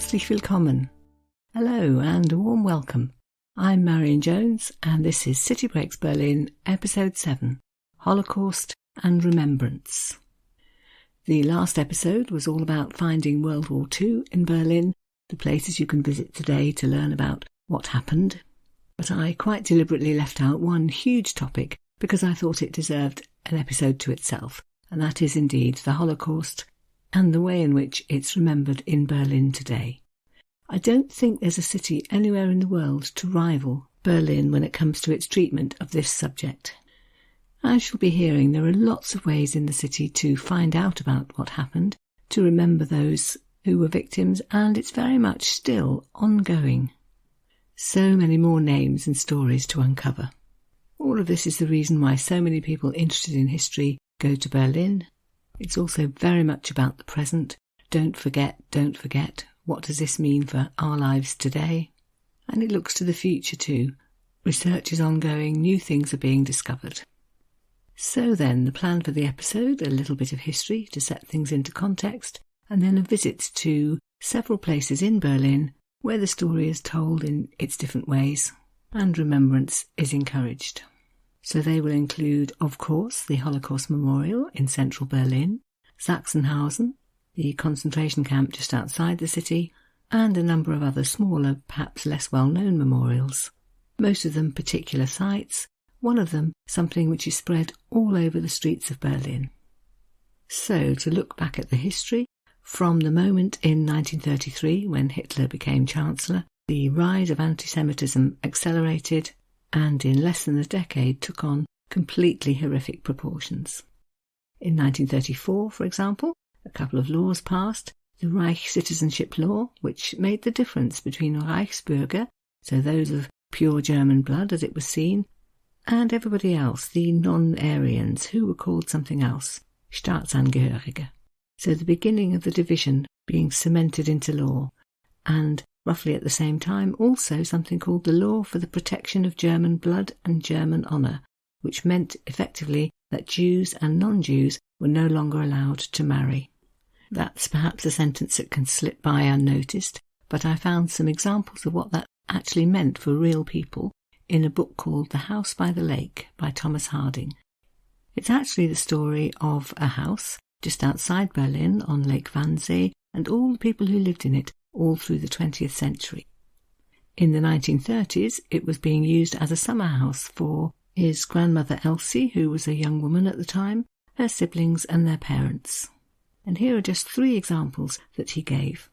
Herzlich willkommen. Hello and a warm welcome. I'm Marion Jones and this is City Breaks Berlin, Episode 7, Holocaust and Remembrance. The last episode was all about finding World War II in Berlin, the places you can visit today to learn about what happened. But I quite deliberately left out one huge topic because I thought it deserved an episode to itself, and that is indeed the Holocaust and the way in which it's remembered in Berlin today. I don't think there's a city anywhere in the world to rival Berlin when it comes to its treatment of this subject. As you'll be hearing, there are lots of ways in the city to find out about what happened, to remember those who were victims, and it's very much still ongoing. So many more names and stories to uncover. All of this is the reason why so many people interested in history go to Berlin. It's also very much about the present. Don't forget. What does this mean for our lives today? And it looks to the future too. Research is ongoing, new things are being discovered. So then, the plan for the episode, a little bit of history to set things into context, and then a visit to several places in Berlin where the story is told in its different ways, and remembrance is encouraged. So they will include, of course, the Holocaust Memorial in central Berlin, Saxenhausen, the concentration camp just outside the city, and a number of other smaller, perhaps less well-known memorials. Most of them particular sites, one of them something which is spread all over the streets of Berlin. So, to look back at the history, from the moment in 1933 when Hitler became Chancellor, the rise of anti-Semitism accelerated and in less than a decade took on completely horrific proportions. In 1934, for example, a couple of laws passed, the Reich Citizenship Law, which made the difference between Reichsbürger, so those of pure German blood as it was seen, and everybody else, the non-Aryans, who were called something else, Staatsangehörige. So the beginning of the division being cemented into law, and roughly at the same time also something called the Law for the Protection of German Blood and German Honour, which meant effectively that Jews and non-Jews were no longer allowed to marry. That's perhaps a sentence that can slip by unnoticed, but I found some examples of what that actually meant for real people in a book called The House by the Lake by Thomas Harding. It's actually the story of a house just outside Berlin on Lake Wannsee and all the people who lived in it all through the 20th century. In the 1930s, it was being used as a summer house for his grandmother Elsie, who was a young woman at the time, her siblings and their parents. And here are just 3 examples that he gave.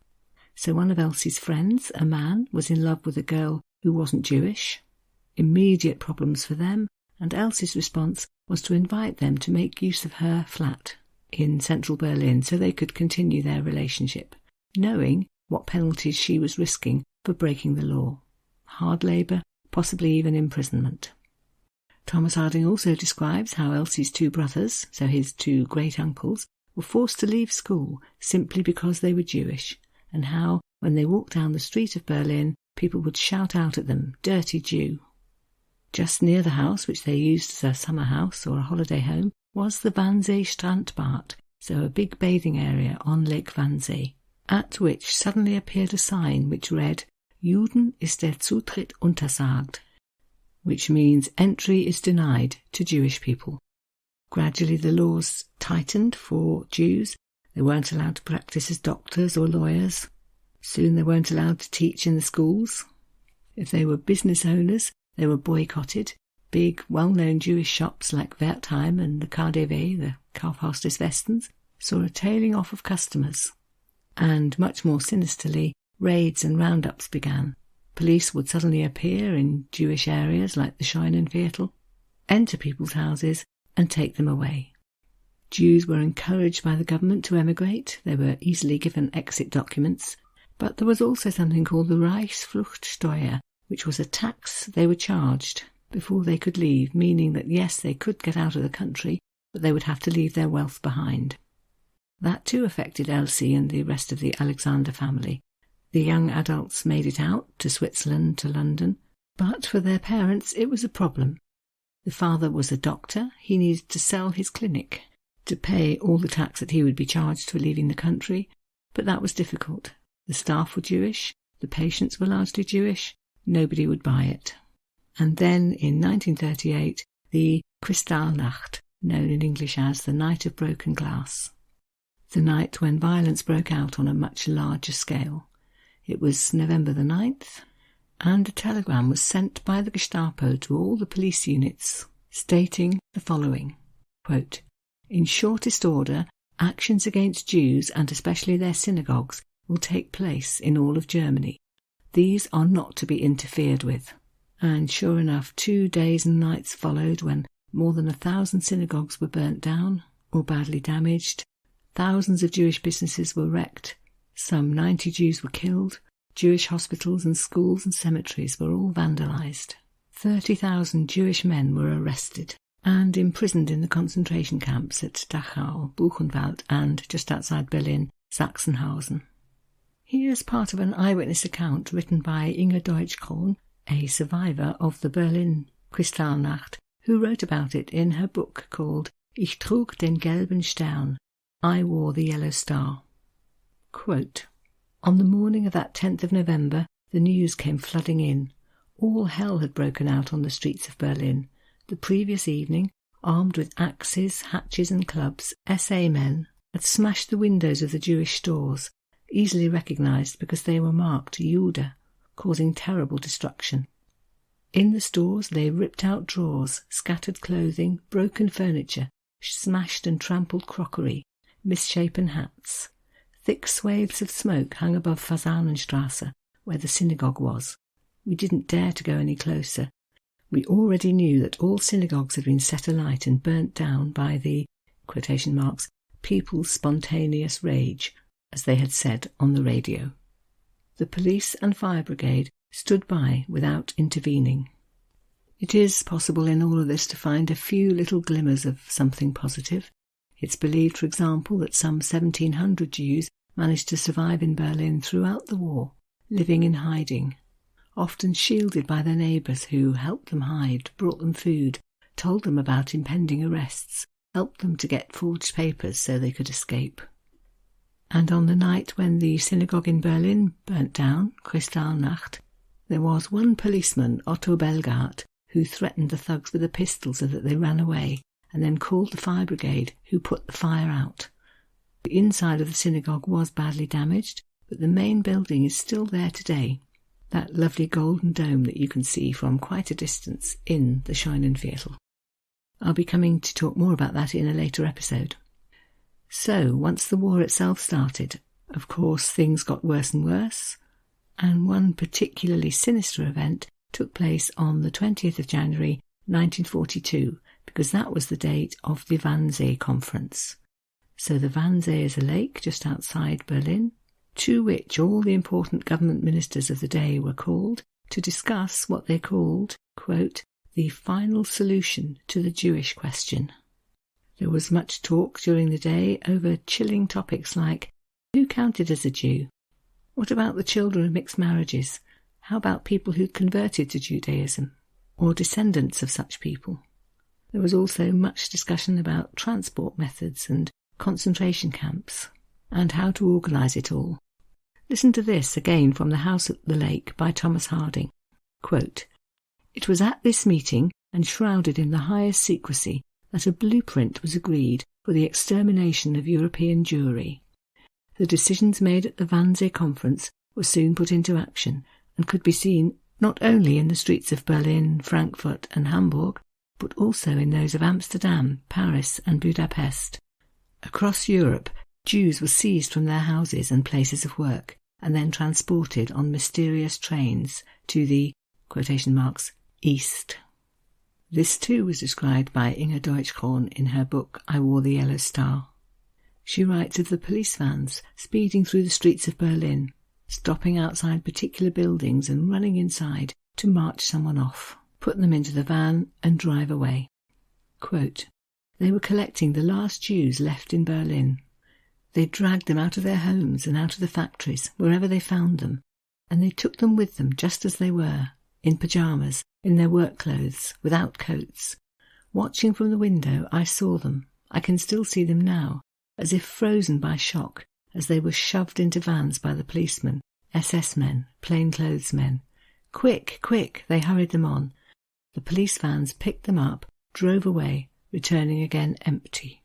So one of Elsie's friends, a man, was in love with a girl who wasn't Jewish. Immediate problems for them, and Elsie's response was to invite them to make use of her flat in central Berlin so they could continue their relationship, knowing what penalties she was risking for breaking the law. Hard labour, possibly even imprisonment. Thomas Harding also describes how Elsie's 2 brothers, so his 2 great-uncles, were forced to leave school simply because they were Jewish, and how, when they walked down the street of Berlin, people would shout out at them, "Dirty Jew." Just near the house, which they used as a summer house or a holiday home, was the Wannsee Strandbad, so a big bathing area on Lake Wannsee, at which suddenly appeared a sign which read, "Juden ist der Zutritt untersagt," which means entry is denied to Jewish people. Gradually the laws tightened for Jews. They weren't allowed to practice as doctors or lawyers. Soon they weren't allowed to teach in the schools. If they were business owners, they were boycotted. Big, well-known Jewish shops like Wartime and the KaDeWe, the Kaufhaus des Westens, saw a tailing off of customers. And much more sinisterly, raids and roundups began. Police would suddenly appear in Jewish areas like the Scheunenviertel, enter people's houses and take them away. Jews were encouraged by the government to emigrate. They were easily given exit documents. But there was also something called the Reichsfluchtsteuer, which was a tax they were charged before they could leave, meaning that yes, they could get out of the country, but they would have to leave their wealth behind. That too affected Elsie and the rest of the Alexander family. The young adults made it out to Switzerland, to London, but for their parents it was a problem. The father was a doctor. He needed to sell his clinic to pay all the tax that he would be charged for leaving the country, but that was difficult. The staff were Jewish, the patients were largely Jewish, nobody would buy it. And then in 1938, the Kristallnacht, known in English as the Night of Broken Glass. The night when violence broke out on a much larger scale. It was November the 9th, and a telegram was sent by the Gestapo to all the police units, stating the following, quote, "In shortest order, actions against Jews, and especially their synagogues, will take place in all of Germany. These are not to be interfered with." And sure enough, 2 days and nights followed when more than 1,000 synagogues were burnt down or badly damaged. Thousands of Jewish businesses were wrecked. Some 90 Jews were killed. Jewish hospitals and schools and cemeteries were all vandalized. 30,000 Jewish men were arrested and imprisoned in the concentration camps at Dachau, Buchenwald, and just outside Berlin, Saxenhausen. Here's part of an eyewitness account written by Inge, a survivor of the Berlin Kristallnacht, who wrote about it in her book called Ich trug den gelben Stern, I wore the yellow star. Quote, "On the morning of that 10th of November, the news came flooding in. All hell had broken out on the streets of Berlin. The previous evening, armed with axes, hatchets and clubs, SA men had smashed the windows of the Jewish stores, easily recognised because they were marked Jude, causing terrible destruction. In the stores they ripped out drawers, scattered clothing, broken furniture, smashed and trampled crockery, misshapen hats. Thick swathes of smoke hung above Fasanenstrasse, where the synagogue was. We didn't dare to go any closer. We already knew that all synagogues had been set alight and burnt down by the, quotation marks, people's spontaneous rage, as they had said on the radio. The police and fire brigade stood by without intervening." It is possible in all of this to find a few little glimmers of something positive. It's believed, for example, that some 1,700 Jews managed to survive in Berlin throughout the war, living in hiding, often shielded by their neighbours who helped them hide, brought them food, told them about impending arrests, helped them to get forged papers so they could escape. And on the night when the synagogue in Berlin burnt down, Kristallnacht, there was one policeman, Otto Belgart, who threatened the thugs with a pistol so that they ran away, and then called the fire brigade, who put the fire out. The inside of the synagogue was badly damaged, but the main building is still there today, that lovely golden dome that you can see from quite a distance in the Scheunenviertel. I'll be coming to talk more about that in a later episode. So, once the war itself started, of course things got worse and worse, and one particularly sinister event took place on the 20th of January 1942, because that was the date of the Wannsee Conference. So the Wannsee is a lake just outside Berlin, to which all the important government ministers of the day were called to discuss what they called, quote, the final solution to the Jewish question. There was much talk during the day over chilling topics like, who counted as a Jew? What about the children of mixed marriages? How about people who converted to Judaism, or descendants of such people? There was also much discussion about transport methods and concentration camps, and how to organise it all. Listen to this again from The House at the Lake by Thomas Harding. Quote, "It was at this meeting, and shrouded in the highest secrecy, that a blueprint was agreed for the extermination of European Jewry. The decisions made at the Wannsee Conference were soon put into action, and could be seen not only in the streets of Berlin, Frankfurt and Hamburg, but also in those of Amsterdam, Paris and Budapest. Across Europe, Jews were seized from their houses and places of work, and then transported on mysterious trains to the, quotation marks, East. This too was described by Inge in her book I Wore the Yellow Star. She writes of the police vans speeding through the streets of Berlin, stopping outside particular buildings and running inside to march someone off, put them into the van and drive away. Quote, "They were collecting the last Jews left in Berlin. They dragged them out of their homes and out of the factories, wherever they found them, and they took them with them just as they were, in pyjamas, in their work clothes, without coats. Watching from the window, I saw them. I can still see them now, as if frozen by shock, as they were shoved into vans by the policemen, SS men, plainclothes men. Quick, quick, they hurried them on. The police vans picked them up, drove away, returning again empty.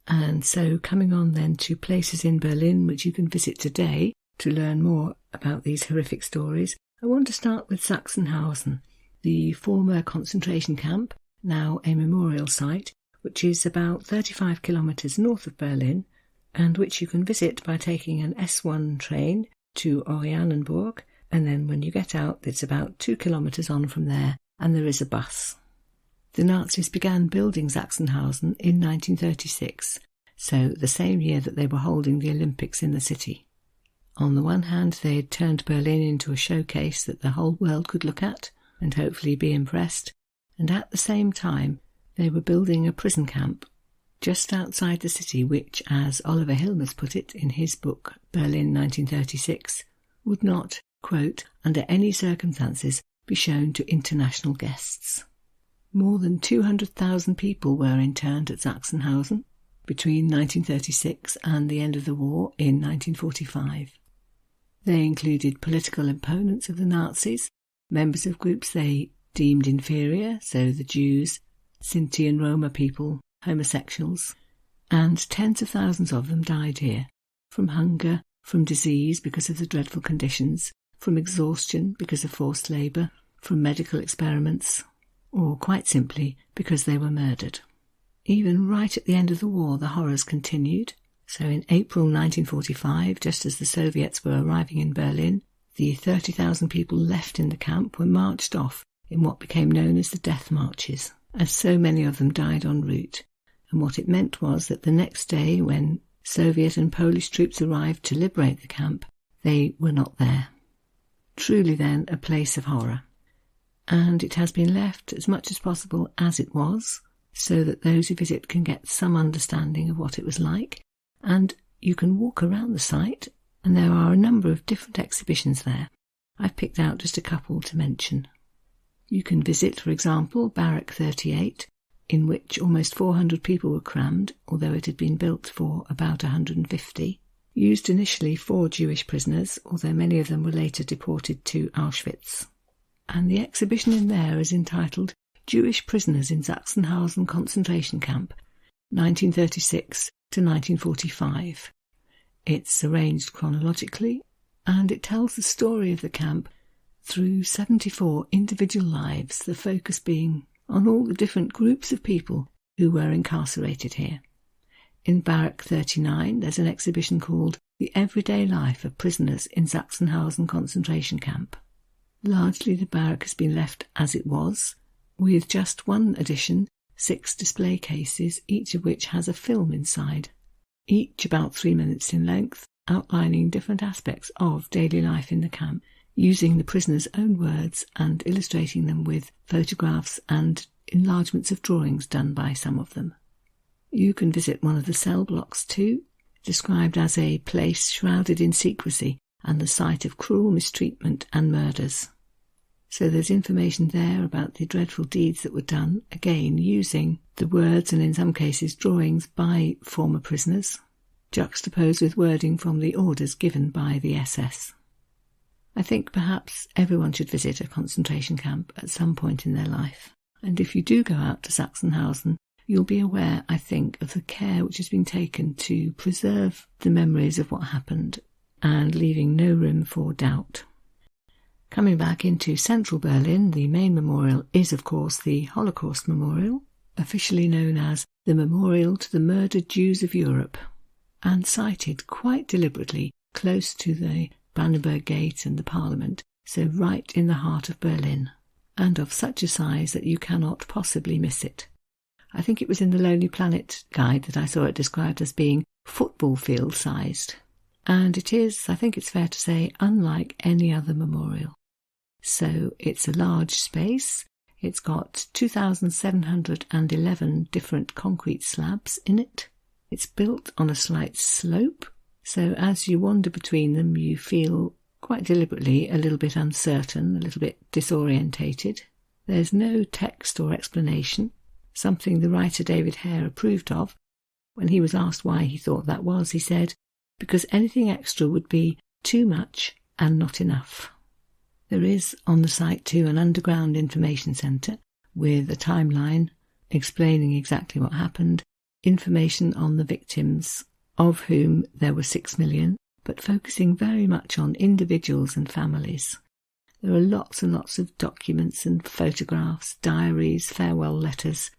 And so coming on then to places in Berlin which you can visit today to learn more about these horrific stories, I want to start with Saxenhausen, the former concentration camp, now a memorial site, which is about 35 kilometres north of Berlin, and which you can visit by taking an S1 train to Oranienburg, and then when you get out it's about 2 kilometres on from there, and there is a bus. The Nazis began building Saxenhausen in 1936, so the same year that they were holding the Olympics in the city. On the one hand, they had turned Berlin into a showcase that the whole world could look at and hopefully be impressed, and at the same time they were building a prison camp just outside the city which, as Oliver Hilmers put it in his book Berlin 1936, would not, quote, under any circumstances be shown to international guests. More than 200,000 people were interned at Saxenhausen between 1936 and the end of the war in 1945. They included political opponents of the Nazis, members of groups they deemed inferior, so the Jews, Sinti and Roma people, homosexuals, and tens of thousands of them died here, from hunger, from disease because of the dreadful conditions, from exhaustion because of forced labour, from medical experiments, or quite simply because they were murdered. Even right at the end of the war, the horrors continued. So in April 1945, just as the Soviets were arriving in Berlin, the 30,000 people left in the camp were marched off in what became known as the death marches, as so many of them died en route. And what it meant was that the next day, when Soviet and Polish troops arrived to liberate the camp, they were not there. Truly then a place of horror. And it has been left as much as possible as it was, so that those who visit can get some understanding of what it was like, and you can walk around the site, and there are a number of different exhibitions there. I've picked out just a couple to mention. You can visit, for example, Barrack 38, in which almost 400 people were crammed, although it had been built for about 150, used initially for Jewish prisoners, although many of them were later deported to Auschwitz. And the exhibition in there is entitled Jewish Prisoners in Saxenhausen Concentration Camp, 1936 to 1945. It's arranged chronologically, and it tells the story of the camp through 74 individual lives, the focus being on all the different groups of people who were incarcerated here. In Barrack 39, there's an exhibition called The Everyday Life of Prisoners in Saxenhausen Concentration Camp. Largely the barrack has been left as it was, with just one addition, 6 display cases, each of which has a film inside, each about 3 minutes in length, outlining different aspects of daily life in the camp, using the prisoners' own words and illustrating them with photographs and enlargements of drawings done by some of them. You can visit one of the cell blocks too, described as a place shrouded in secrecy and the site of cruel mistreatment and murders. So there's information there about the dreadful deeds that were done, again using the words and in some cases drawings by former prisoners, juxtaposed with wording from the orders given by the SS. I think perhaps everyone should visit a concentration camp at some point in their life, and if you do go out to Saxenhausen, you'll be aware, I think, of the care which has been taken to preserve the memories of what happened and leaving no room for doubt. Coming back into central Berlin, the main memorial is, of course, the Holocaust Memorial, officially known as the Memorial to the Murdered Jews of Europe, and sited quite deliberately close to the Brandenburg Gate and the Parliament, so right in the heart of Berlin, and of such a size that you cannot possibly miss it. I think it was in the Lonely Planet guide that I saw it described as being football field sized. And it is, I think it's fair to say, unlike any other memorial. So it's a large space. It's got 2,711 different concrete slabs in it. It's built on a slight slope, so as you wander between them you feel quite deliberately a little bit uncertain, a little bit disorientated. There's no text or explanation, something the writer David Hare approved of. When he was asked why he thought that was, he said, because anything extra would be too much and not enough. There is on the site too an underground information centre with a timeline explaining exactly what happened, information on the victims, of whom there were 6 million, but focusing very much on individuals and families. There are lots and lots of documents and photographs, diaries, farewell letters.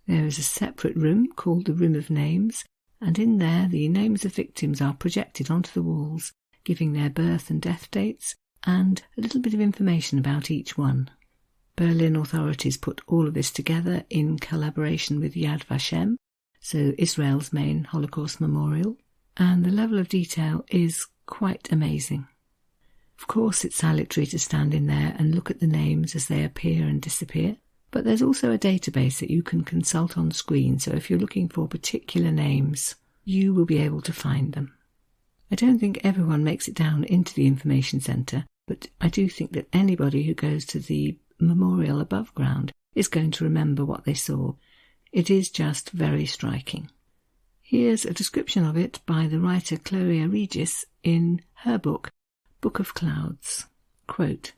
There is a separate room called the Room of Names, and in there the names of victims are projected onto the walls, giving their birth and death dates, and a little bit of information about each one. Berlin authorities put all of this together in collaboration with Yad Vashem, so Israel's main Holocaust Memorial, and the level of detail is quite amazing. Of course, it's salutary to stand in there and look at the names as they appear and disappear, but there's also a database that you can consult on screen, so if you're looking for particular names, you will be able to find them. I don't think everyone makes it down into the information centre, but I do think that anybody who goes to the memorial above ground is going to remember what they saw. It is just very striking. Here's a description of it by the writer Chloe Aridjis in her book, Book of Clouds. Quote,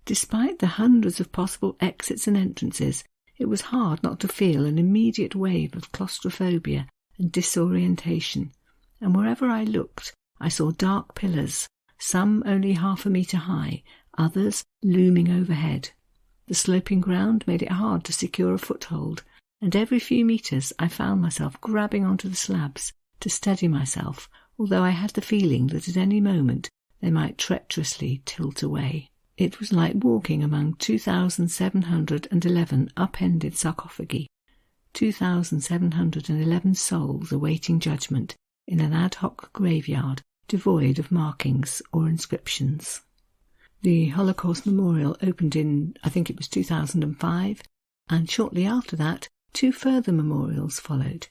"Despite the hundreds of possible exits and entrances, it was hard not to feel an immediate wave of claustrophobia and disorientation, and wherever I looked, I saw dark pillars, some only 1/2 metre high, others looming overhead. The sloping ground made it hard to secure a foothold, and every few metres I found myself grabbing onto the slabs to steady myself, although I had the feeling that at any moment they might treacherously tilt away. It was like walking among 2,711 upended sarcophagi, 2,711 souls awaiting judgment in an ad hoc graveyard devoid of markings or inscriptions." The Holocaust Memorial opened in, I think it was 2005, and shortly after that, 2 further memorials followed.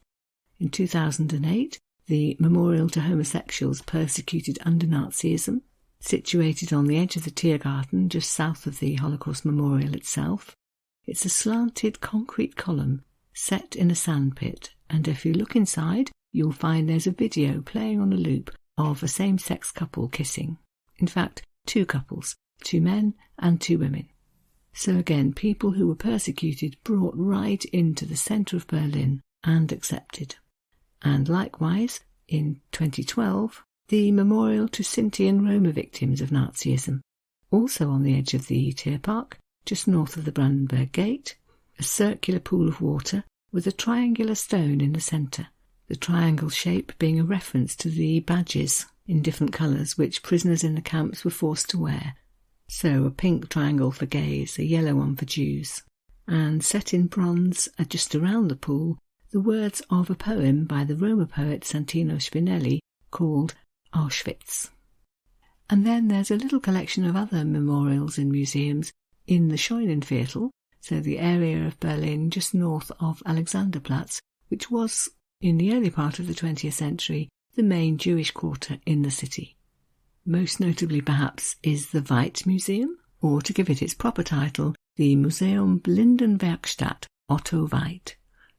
In 2008, the Memorial to Homosexuals Persecuted under Nazism, situated on the edge of the Tiergarten just south of the Holocaust Memorial itself. It's a slanted concrete column set in a sandpit, and if you look inside, you'll find there's a video playing on a loop of a same-sex couple kissing. In fact, 2 couples, 2 men and 2 women. So again, people who were persecuted brought right into the centre of Berlin and accepted. And likewise, in 2012, the Memorial to Sinti and Roma victims of Nazism, also on the edge of the Tierpark, just north of the Brandenburg Gate, a circular pool of water with a triangular stone in the centre, the triangle shape being a reference to the badges in different colours which prisoners in the camps were forced to wear. So a pink triangle for gays, a yellow one for Jews, and set in bronze, just around the pool, the words of a poem by the Roma poet Santino Spinelli called Auschwitz. And then there's a little collection of other memorials in museums in the Scheunenviertel, so the area of Berlin just north of Alexanderplatz, which was, in the early part of the 20th century, the main Jewish quarter in the city. Most notably perhaps is the Veit Museum, or to give it its proper title, the Museum Blindenwerkstatt Otto Veit.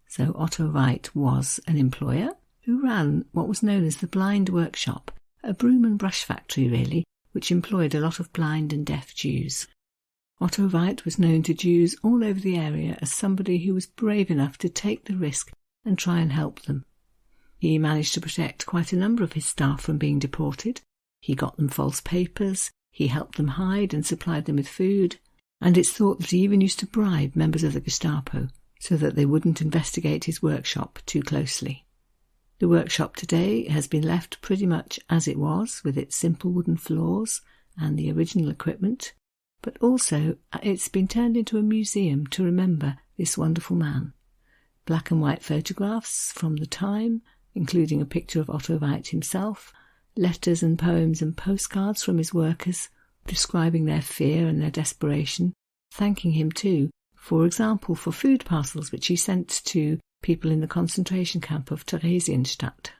So Otto Veit was an employer who ran what was known as the Blind Workshop, a broom and brush factory really, which employed a lot of blind and deaf Jews. Otto Veit was known to Jews all over the area as somebody who was brave enough to take the risk and try and help them. He managed to protect quite a number of his staff from being deported. He got them false papers, he helped them hide and supplied them with food, and it's thought that he even used to bribe members of the Gestapo so that they wouldn't investigate his workshop too closely. The workshop today has been left pretty much as it was, with its simple wooden floors and the original equipment, but also it's been turned into a museum to remember this wonderful man. Black and white photographs from the time, including a picture of Otto Veit himself, letters and poems and postcards from his workers, describing their fear and their desperation, thanking him too, for example, for food parcels which he sent to people in the concentration camp of Theresienstadt.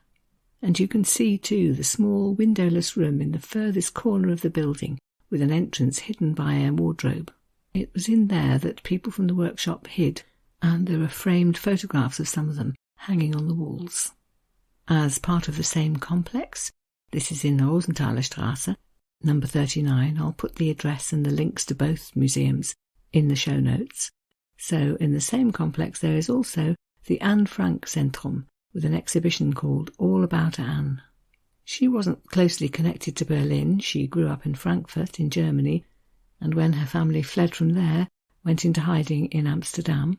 And you can see too the small windowless room in the furthest corner of the building, with an entrance hidden by a wardrobe. It was in there that people from the workshop hid, and there are framed photographs of some of them hanging on the walls. As part of the same complex, This is in the Rosenthaler Straße, number 39. I'll put the address and the links to both museums in the show notes. So in the same complex there is also the Anne Frank Zentrum, with an exhibition called All About Anne. She wasn't closely connected to Berlin. She grew up in Frankfurt in Germany, and when her family fled from there, went into hiding in Amsterdam.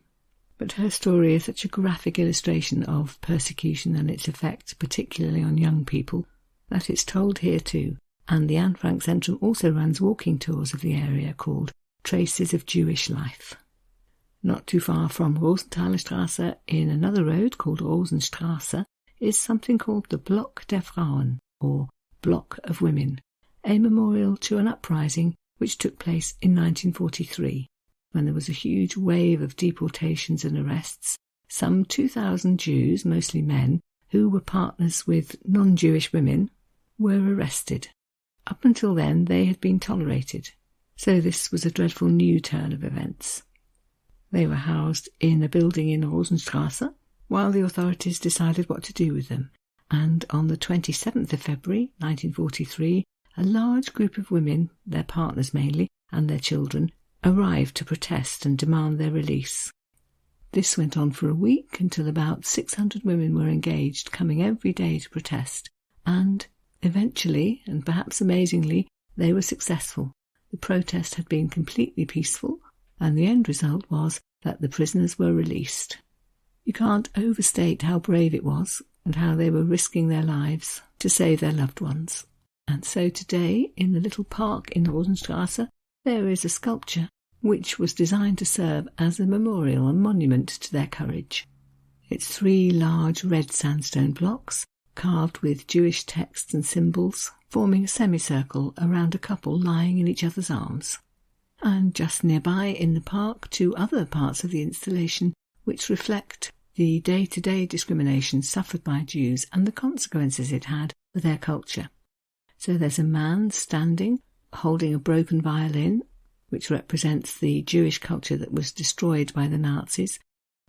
But her story is such a graphic illustration of persecution and its effect, particularly on young people, that it's told here too. And the Anne Frank Zentrum also runs walking tours of the area called Traces of Jewish Life. Not too far from Rosenthaler Straße, in another road called Rosenstraße, is something called the Block der Frauen, or Block of Women, a memorial to an uprising which took place in 1943, when there was a huge wave of deportations and arrests. Some 2,000 Jews, mostly men, who were partners with non-Jewish women, were arrested. Up until then they had been tolerated, so this was a dreadful new turn of events. They were housed in a building in Rosenstraße while the authorities decided what to do with them, and on the 27th of February 1943 a large group of women, their partners mainly, and their children, arrived to protest and demand their release. This went on for a week until about 600 women were engaged, coming every day to protest, and eventually, and perhaps amazingly, they were successful. The protest had been completely peaceful, and the end result was that the prisoners were released. You can't overstate how brave it was and how they were risking their lives to save their loved ones. And so today, in the little park in Rosenstraße, there is a sculpture which was designed to serve as a memorial and monument to their courage. It's 3 large red sandstone blocks, carved with Jewish texts and symbols, forming a semicircle around a couple lying in each other's arms. And just nearby in the park 2 other parts of the installation which reflect the day-to-day discrimination suffered by Jews and the consequences it had for their culture. So there's a man standing, holding a broken violin, which represents the Jewish culture that was destroyed by the Nazis,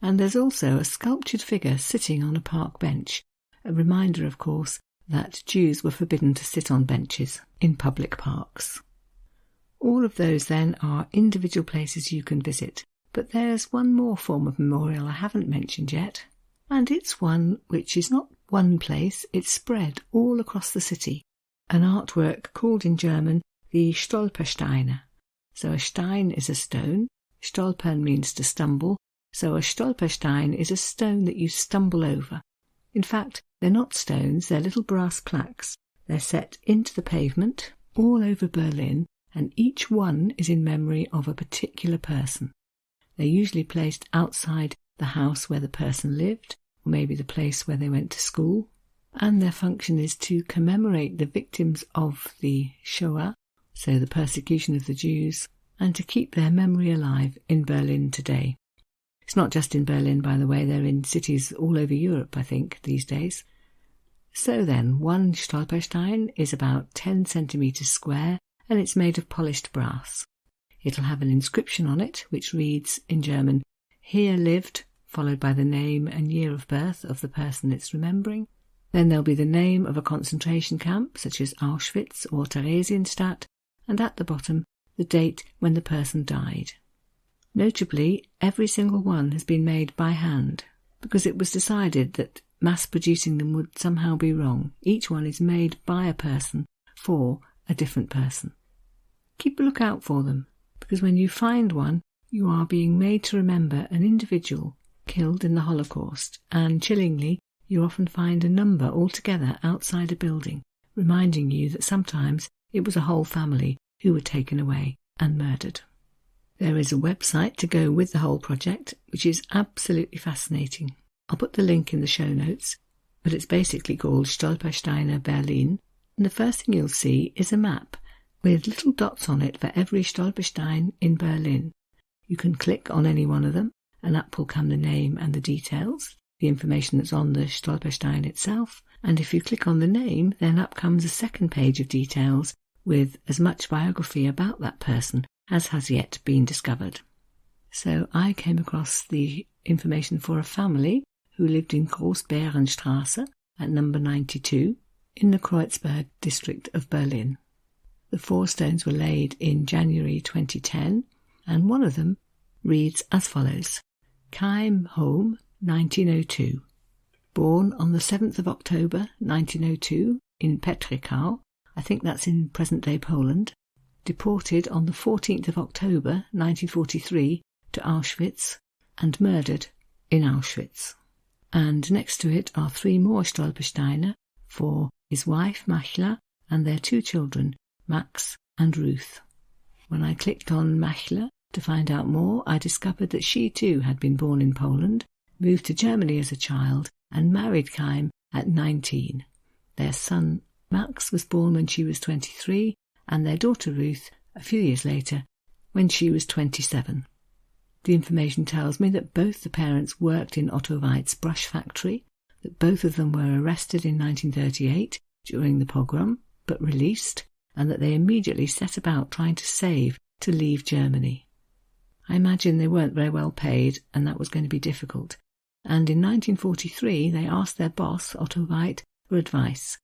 and there's also a sculptured figure sitting on a park bench, a reminder, of course, that Jews were forbidden to sit on benches in public parks. All of those, then, are individual places you can visit, but there's one more form of memorial I haven't mentioned yet, and it's one which is not one place, it's spread all across the city, an artwork called in German the Stolpersteine. So a stein is a stone, stolpern means to stumble, so a Stolperstein is a stone that you stumble over. In fact, they're not stones, they're little brass plaques. They're set into the pavement all over Berlin, and each one is in memory of a particular person. They're usually placed outside the house where the person lived, or maybe the place where they went to school, and their function is to commemorate the victims of the Shoah, so the persecution of the Jews, and to keep their memory alive in Berlin today. It's not just in Berlin, by the way, they're in cities all over Europe, I think, these days. So then, one Stolperstein is about 10 centimetres square, and it's made of polished brass. It'll have an inscription on it, which reads, in German, "Here lived," followed by the name and year of birth of the person it's remembering. Then there'll be the name of a concentration camp, such as Auschwitz or Theresienstadt, and at the bottom, the date when the person died. Notably, every single one has been made by hand, because it was decided that mass-producing them would somehow be wrong. Each one is made by a person for a different person. Keep a lookout for them, because when you find one, you are being made to remember an individual killed in the Holocaust, and chillingly, you often find a number altogether outside a building, reminding you that sometimes it was a whole family who were taken away and murdered. There is a website to go with the whole project, which is absolutely fascinating. I'll put the link in the show notes, but it's basically called Stolpersteine Berlin, and the first thing you'll see is a map with little dots on it for every Stolperstein in Berlin. You can click on any one of them, and up will come the name and the details, the information that's on the Stolperstein itself, and if you click on the name, then up comes a second page of details with as much biography about that person as has yet been discovered. So I came across the information for a family who lived in Großbärenstraße at number 92, in the Kreuzberg district of Berlin. The 4 stones were laid in January 2010, and one of them reads as follows: Keim home, 1902. Born on the 7th of October 1902 in Petrykau, I think that's in present-day Poland. Deported on the 14th of October 1943 to Auschwitz and murdered in Auschwitz. And next to it are 3 more Stolpersteine for his wife Machla and their 2 children, Max and Ruth. When I clicked on Machla to find out more, I discovered that she too had been born in Poland, moved to Germany as a child, and married Keim at 19. Their son Max was born when she was 23, and their daughter Ruth a few years later when she was 27. The information tells me that both the parents worked in Otto Weid's brush factory, that both of them were arrested in 1938 during the pogrom, but released, and that they immediately set about trying to leave Germany. I imagine they weren't very well paid, and that was going to be difficult. And in 1943 they asked their boss, Otto Weid, for advice.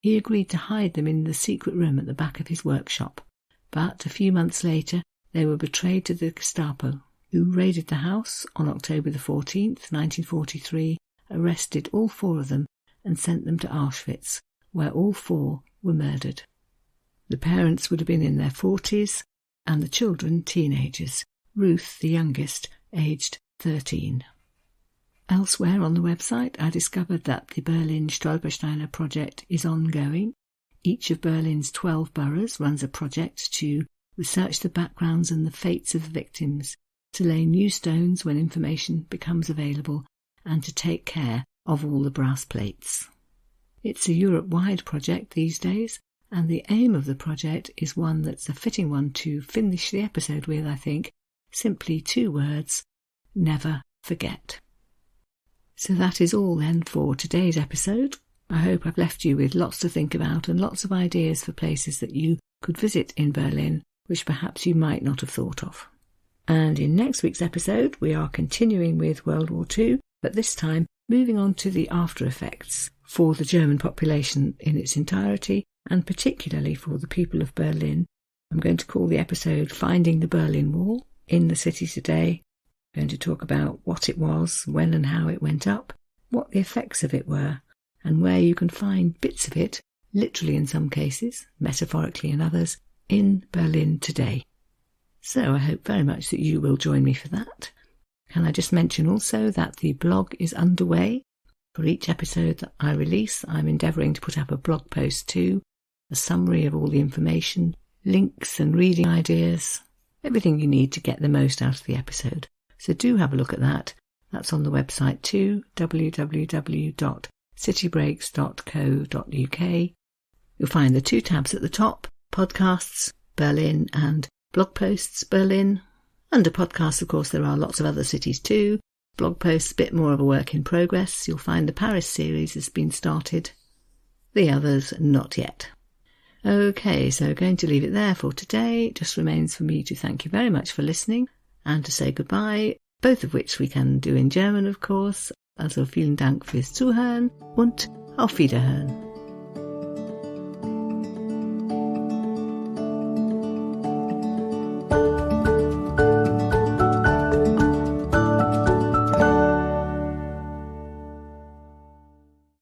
He agreed to hide them in the secret room at the back of his workshop, but a few months later they were betrayed to the Gestapo, who raided the house on October the 14th, 1943, arrested all 4 of them and sent them to Auschwitz, where all 4 were murdered. The parents would have been in their 40s, and the children teenagers, Ruth, the youngest, aged 13. Elsewhere on the website, I discovered that the Berlin Stolpersteine project is ongoing. Each of Berlin's 12 boroughs runs a project to research the backgrounds and the fates of the victims, to lay new stones when information becomes available, and to take care of all the brass plates. It's a Europe-wide project these days, and the aim of the project is one that's a fitting one to finish the episode with, I think. Simply 2 words: never forget. So that is all then for today's episode. I hope I've left you with lots to think about and lots of ideas for places that you could visit in Berlin, which perhaps you might not have thought of. And in next week's episode, we are continuing with World War II, but this time moving on to the after effects for the German population in its entirety, and particularly for the people of Berlin. I'm going to call the episode Finding the Berlin Wall in the City Today. I'm going to talk about what it was, when and how it went up, what the effects of it were, and where you can find bits of it, literally in some cases, metaphorically in others, in Berlin today. So I hope very much that you will join me for that. Can I just mention also that the blog is underway. For each episode that I release, I'm endeavouring to put up a blog post too, a summary of all the information, links and reading ideas, everything you need to get the most out of the episode. So do have a look at that. That's on the website too, www.citybreaks.co.uk. You'll find the 2 tabs at the top, Podcasts, Berlin, and Blog Posts, Berlin. Under podcasts, of course, there are lots of other cities too. Blog posts, a bit more of a work in progress. You'll find the Paris series has been started. The others, not yet. Okay, so going to leave it there for today. It just remains for me to thank you very much for listening and to say goodbye, both of which we can do in German, of course. Also vielen Dank fürs Zuhören und auf Wiederhören.